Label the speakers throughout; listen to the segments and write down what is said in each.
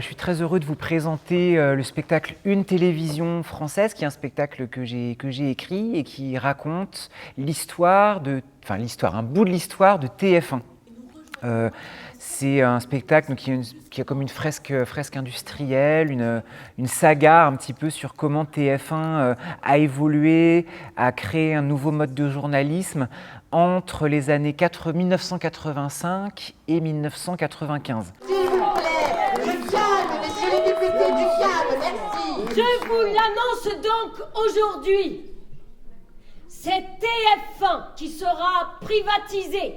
Speaker 1: Je suis très heureux de vous présenter le spectacle Une télévision française, qui est un spectacle que j'ai écrit et qui raconte un bout de l'histoire de TF1. C'est un spectacle qui a comme une fresque industrielle, une saga un petit peu sur comment TF1 a évolué, a créé un nouveau mode de journalisme entre les années 1985 et 1995.
Speaker 2: Je vous l'annonce donc aujourd'hui. C'est TF1 qui sera privatisé.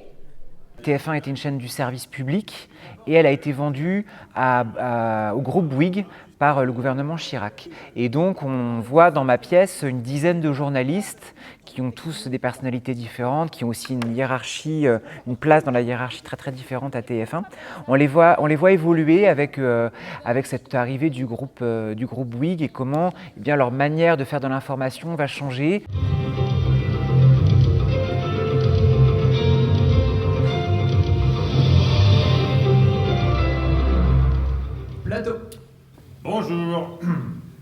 Speaker 1: TF1 était une chaîne du service public et elle a été vendue au groupe Bouygues par le gouvernement Chirac. Et donc on voit dans ma pièce une dizaine de journalistes qui ont tous des personnalités différentes, qui ont aussi une hiérarchie, une place dans la hiérarchie très très différente à TF1. On les voit évoluer avec cette arrivée du groupe Bouygues et comment leur manière de faire de l'information va changer.
Speaker 3: Bonjour.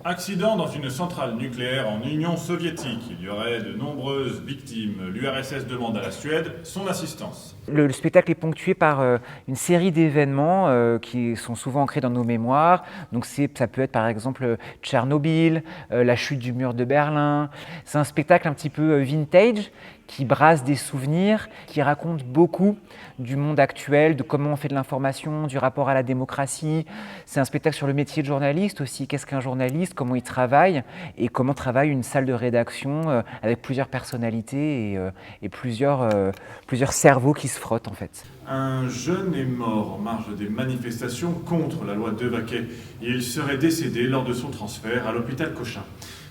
Speaker 3: Accident dans une centrale nucléaire en Union soviétique. Il y aurait de nombreuses victimes. L'URSS demande à la Suède son assistance.
Speaker 1: Le spectacle est ponctué par une série d'événements qui sont souvent ancrés dans nos mémoires. Donc ça peut être par exemple Tchernobyl, la chute du mur de Berlin. C'est un spectacle un petit peu vintage qui brasse des souvenirs, qui raconte beaucoup du monde actuel, de comment on fait de l'information, du rapport à la démocratie. C'est un spectacle sur le métier de journaliste aussi. Qu'est-ce qu'un journaliste, comment il travaille et comment travaille une salle de rédaction avec plusieurs personnalités et plusieurs cerveaux qui se frottent en fait.
Speaker 3: Un jeune est mort en marge des manifestations contre la loi Devaquet. Il serait décédé lors de son transfert à l'hôpital Cochin.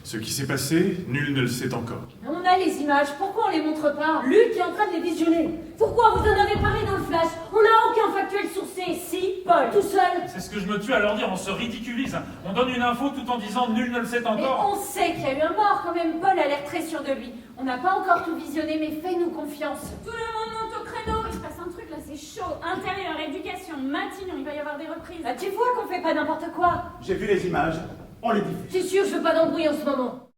Speaker 3: Ce qui s'est passé, nul ne le sait encore.
Speaker 2: On a les images, pourquoi on les montre pas? Luc est en train de les visionner. Pourquoi vous en avez parlé dans le flash? On n'a aucun factuel sourcé. Si, Paul, tout seul.
Speaker 4: C'est ce que je me tue à leur dire, on se ridiculise. On donne une info tout en disant nul ne le sait
Speaker 2: Mais
Speaker 4: encore.
Speaker 2: on sait qu'il y a eu un mort quand même. Paul a l'air très sûr de lui. On n'a pas encore tout visionné, mais fais-nous confiance.
Speaker 5: Tout le monde monte au créneau. Il se passe un truc là, c'est chaud. Intérieur, éducation, Matignon, il va y avoir des reprises.
Speaker 2: Bah, tu vois qu'on fait pas n'importe quoi.
Speaker 6: J'ai vu les images, on les diffuse.
Speaker 2: C'est sûr, je veux pas d'embrouille en ce moment.